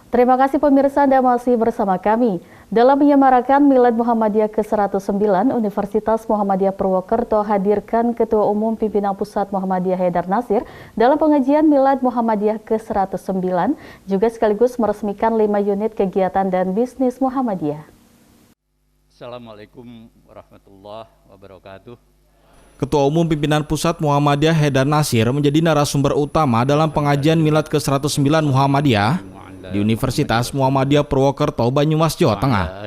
Terima kasih pemirsa Anda masih bersama kami. Dalam menyemarakan Milad Muhammadiyah ke-109, Universitas Muhammadiyah Purwokerto hadirkan Ketua Umum Pimpinan Pusat Muhammadiyah Haidar Nasir dalam pengajian Milad Muhammadiyah ke-109, juga sekaligus meresmikan 5 unit kegiatan dan bisnis Muhammadiyah. Assalamualaikum warahmatullahi wabarakatuh. Ketua Umum Pimpinan Pusat Muhammadiyah Haidar Nasir menjadi narasumber utama dalam pengajian Milad ke-109 Muhammadiyah di Universitas Muhammadiyah Purwokerto, Banyumas, Jawa Tengah.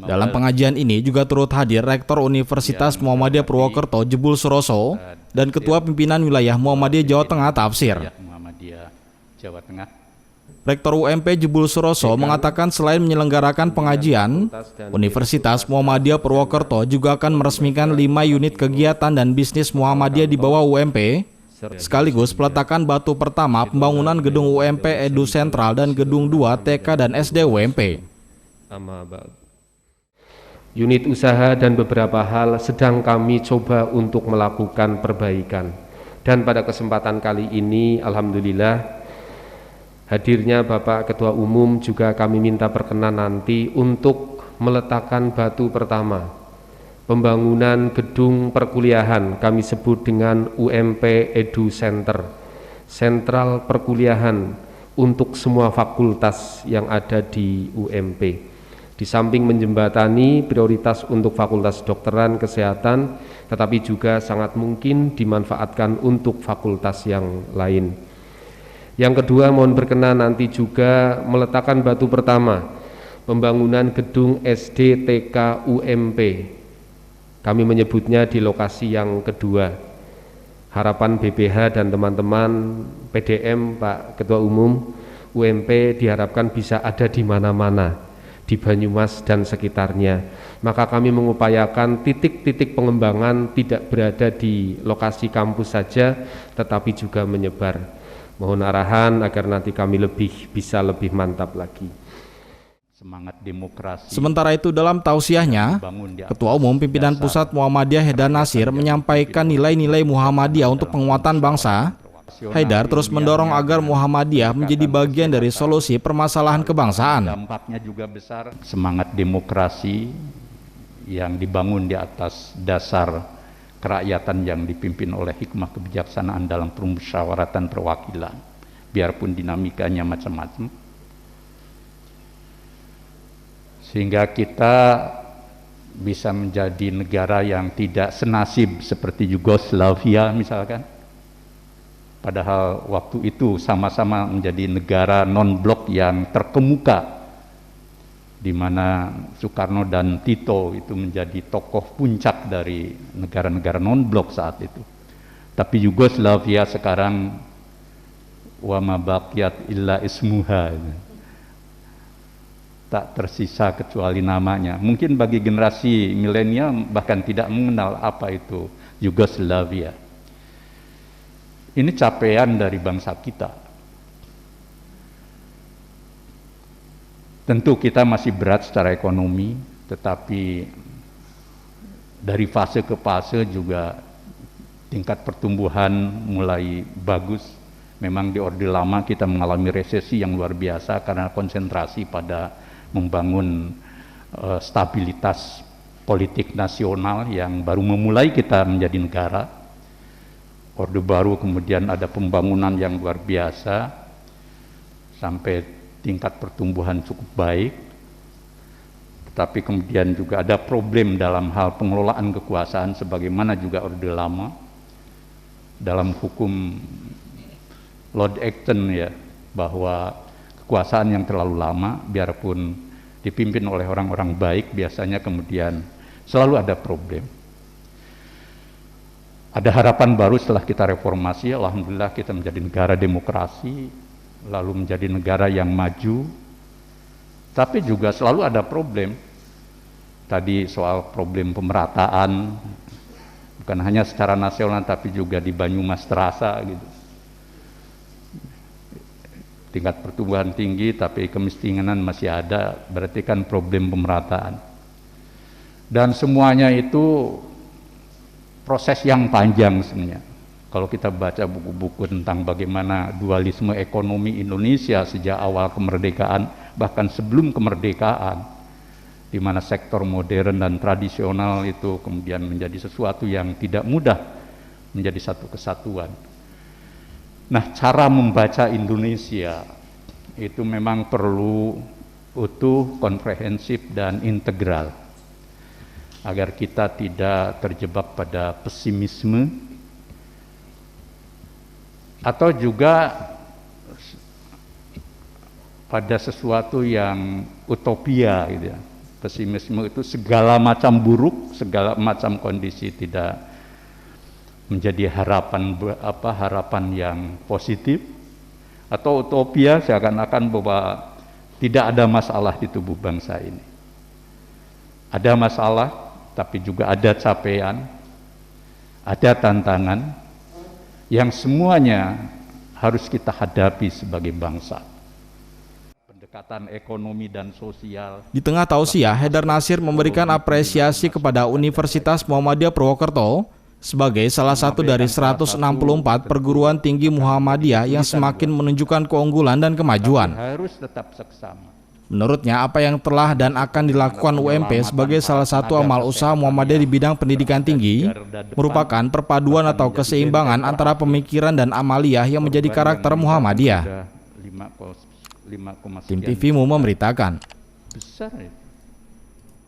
Dalam pengajian ini juga turut hadir Rektor Universitas Muhammadiyah Purwokerto Jebul Suroso dan Ketua Pimpinan Wilayah Muhammadiyah Jawa Tengah Tafsir. Rektor UMP Jebul Suroso mengatakan selain menyelenggarakan pengajian, Universitas Muhammadiyah Purwokerto juga akan meresmikan 5 unit kegiatan dan bisnis Muhammadiyah di bawah UMP, sekaligus peletakan batu pertama pembangunan gedung UMP Edu Sentral dan gedung 2 TK dan SD UMP. Unit usaha dan beberapa hal sedang kami coba untuk melakukan perbaikan. Dan pada kesempatan kali ini, alhamdulillah, hadirnya Bapak Ketua Umum juga kami minta perkenan nanti untuk meletakkan batu pertama pembangunan gedung perkuliahan, kami sebut dengan UMP Edu Center, sentral perkuliahan untuk semua fakultas yang ada di UMP. Di samping menjembatani prioritas untuk fakultas kedokteran, kesehatan, tetapi juga sangat mungkin dimanfaatkan untuk fakultas yang lain. Yang kedua, mohon berkenan nanti juga meletakkan batu pertama pembangunan gedung SD TK UMP. Kami menyebutnya di lokasi yang kedua. Harapan BPH dan teman-teman PDM, Pak Ketua Umum, UMP diharapkan bisa ada di mana-mana, di Banyumas dan sekitarnya. Maka kami mengupayakan titik-titik pengembangan tidak berada di lokasi kampus saja, tetapi juga menyebar. Mohon arahan agar nanti kami bisa lebih mantap lagi. Semangat demokrasi. Sementara itu dalam tausiahnya, Ketua Umum Pimpinan Pusat Muhammadiyah Haidar Nasir menyampaikan nilai-nilai Muhammadiyah untuk penguatan bangsa. Haidar terus mendorong agar Muhammadiyah menjadi bagian dari solusi permasalahan kebangsaan. Dampaknya juga besar. Semangat demokrasi yang dibangun di atas dasar kerakyatan yang dipimpin oleh hikmah kebijaksanaan dalam permusyawaratan perwakilan. Biarpun dinamikanya macam-macam, sehingga kita bisa menjadi negara yang tidak senasib seperti Yugoslavia misalkan. Padahal waktu itu sama-sama menjadi negara non-blok yang terkemuka, di mana Soekarno dan Tito itu menjadi tokoh puncak dari negara-negara non-blok saat itu. Tapi Yugoslavia sekarang wa ma baqiyat illa ismuha, tak tersisa kecuali namanya. Mungkin bagi generasi milenial bahkan tidak mengenal apa itu Yugoslavia. Ini capaian dari bangsa kita. Tentu kita masih berat secara ekonomi, tetapi dari fase ke fase juga tingkat pertumbuhan mulai bagus. Memang di Orde Lama kita mengalami resesi yang luar biasa karena konsentrasi pada membangun stabilitas politik nasional yang baru memulai kita menjadi negara. Orde Baru kemudian ada pembangunan yang luar biasa sampai tingkat pertumbuhan cukup baik, tetapi kemudian juga ada problem dalam hal pengelolaan kekuasaan sebagaimana juga Orde Lama. Dalam hukum Lord Acton ya, bahwa kekuasaan yang terlalu lama, biarpun dipimpin oleh orang-orang baik, biasanya kemudian selalu ada problem. Ada harapan baru setelah kita reformasi, alhamdulillah kita menjadi negara demokrasi, lalu menjadi negara yang maju, tapi juga selalu ada problem. Tadi soal problem pemerataan, bukan hanya secara nasional tapi juga di Banyumas terasa gitu. Tingkat pertumbuhan tinggi tapi kemiskinan masih ada, berarti kan problem pemerataan. Dan semuanya itu proses yang panjang sebenarnya. Kalau kita baca buku-buku tentang bagaimana dualisme ekonomi Indonesia sejak awal kemerdekaan, bahkan sebelum kemerdekaan, di mana sektor modern dan tradisional itu kemudian menjadi sesuatu yang tidak mudah menjadi satu kesatuan. Nah, cara membaca Indonesia itu memang perlu utuh, komprehensif, dan integral agar kita tidak terjebak pada pesimisme atau juga pada sesuatu yang utopia gitu ya. Pesimisme itu segala macam buruk, segala macam kondisi tidak menjadi harapan yang positif, atau utopia seakan-akan bahwa tidak ada masalah di tubuh bangsa ini. Ada masalah, tapi juga ada capaian, ada tantangan yang semuanya harus kita hadapi sebagai bangsa. Pendekatan ekonomi dan sosial. Di tengah tausiah, Haidar Nasir memberikan apresiasi kepada Universitas Muhammadiyah Purwokerto sebagai salah satu dari 164 perguruan tinggi Muhammadiyah yang semakin menunjukkan keunggulan dan kemajuan. Harus tetap seksama. Menurutnya, apa yang telah dan akan dilakukan UMP sebagai salah satu amal usaha Muhammadiyah di bidang pendidikan tinggi merupakan perpaduan atau keseimbangan antara pemikiran dan amaliyah yang menjadi karakter Muhammadiyah. Tim TV Mu memberitakan. Besar itu.